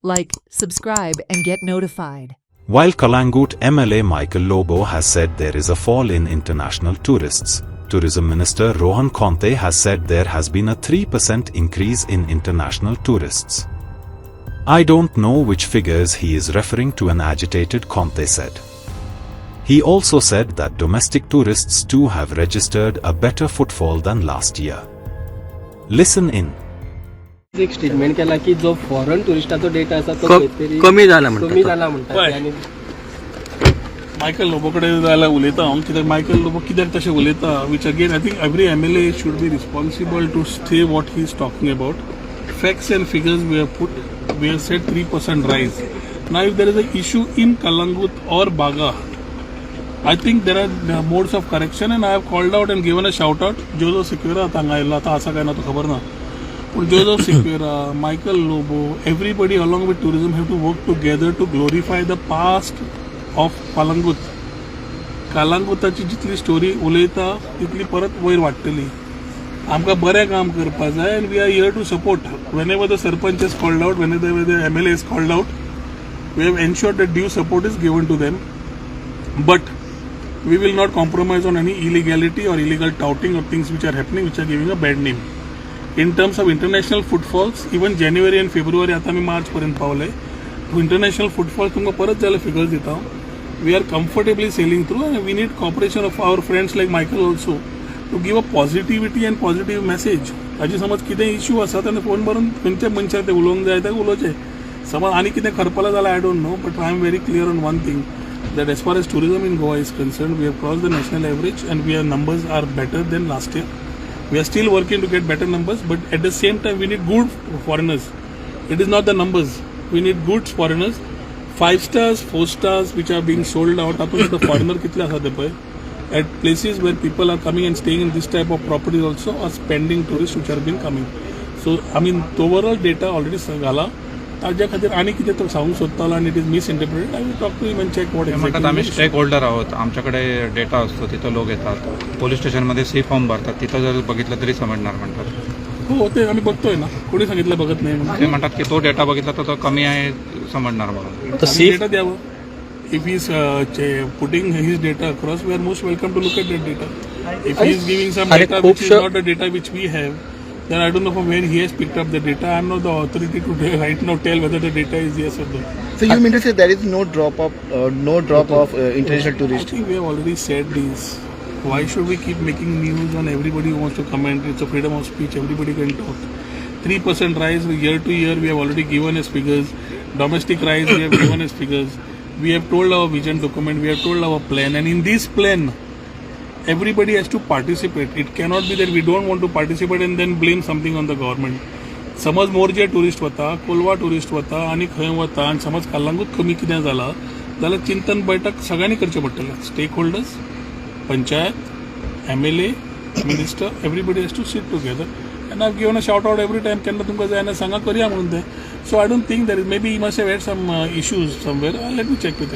Like, subscribe, and get notified. While Kalangut MLA Michael Lobo has said there is a fall in international tourists, Tourism Minister Rohan Khonte has said there has been a 3% increase in international tourists. I don't know which figures he is referring to, an agitated Khonte said. He also said that domestic tourists too have registered a better footfall than last year. Listen in. एक statement केला की जो foreign टुरिस्टाचो data आसा तो कमी जाला म्हणटा आनी मायकल लोबो कडेन जाल्यार उलयता हांव कित्याक मायकल लोबो कित्याक तशें उलयता वीच again I think every MLA should be responsible to stay what he is talking about. Facts and figures we have put, we have said 3% rise. Now if there is an issue in Kalangut or Baga, I think there are modes of correction and I have called out and given a shout out. Jojo Sequeira thangaila आता असा काय ना तो खबर ना. पण Jojo Sequeira, Michael Lobo, everybody along with tourism have to work together to glorify the past of Kalangut. Kalangutaची जितली story उलयता तितली परत वयर वाडटली. आमकां बरें काम करपा जाय and we are here to support. Whenever the sarpanch is called out, whenever the MLA is called out, we have ensured that due support is given to them. But we will not compromise on any illegality or illegal touting or things which are happening which are giving a bad name. In terms of international footfalls, even January and February, आता मी मार्च पर्यंत Pawle. International footfall तुमकां परत जाल्यार figures दिता. We are comfortably sailing through and we need cooperation of our friends like Michael also to give a positivity and positive message. हाजी समज कितें issue आसा तेन्ना फोन मारून खंयच्या मनशाक ते उलोवंक जाय ते उलोवचें. समज आनी कितें करपलें जाल्यार I don't know, but I am very clear on one thing that as far as tourism in Goa is concerned, we have crossed the national average and our numbers are better than last year. We are still working to get better numbers, but at the same time we need good foreigners. It is not the numbers. We need good foreigners. 5 stars, 4 stars which are being sold out. Apart the foreigner कितले आसा ते पळय. At places where people are coming and staying in this type of properties also are spending tourists which are been coming. So I mean the overall data already घाला. ताज्या खातीर आनी कितें तो सांगूंक सोदतालो आनी it is misinterpreted. I will talk to him and check what exactly. आम्ही स्टेक होल्डर आहोत, आमच्याकडे डेटा असतो, तिथं लोक येतात, पोलीस स्टेशनमध्ये सी फॉर्म भरतात, तिथं जर बघितलं तरी समजणार म्हणतात. हो ते आम्ही बघतोय ना, कोणी सांगितलं बघत नाही म्हणून. ते म्हणतात की तो डेटा बघितला तर तो कमी आहे समजणार म्हणून. डेटा द्यावं. If he is putting his data across, we are most welcome to look at that data. If he is giving some data which is not the data which we have, then I don't know from where he has picked up the data. I am not the authority to right now tell whether the data is yes or no. So you mean to say there is no drop of international tourists? I think we have already said this. Why should we keep making news on everybody who wants to comment? It's a freedom of speech. Everybody can talk. 3% rise year to year. We have already given as figures. Domestic rise we have given as figures. We have told our vision document. We have told our plan. And in this plan, everybody has to participate. It cannot be that we don't want to participate and then blame something on the government. समज Morjim tourist वता, Kolwa tourist वता आनी खंय वता आनी समज कलांगूट कमी कितें जाला जाल्यार चिंतन बैठक सगळ्यांनी करचें पडटलें. Stakeholders, panchayat, MLA, minister, everybody has to sit together. And I have given a shout out every time केन्ना तुमकां जाय सांगा करया म्हणून तें. So I don't think that is maybe he must have had some issues somewhere. Let me check with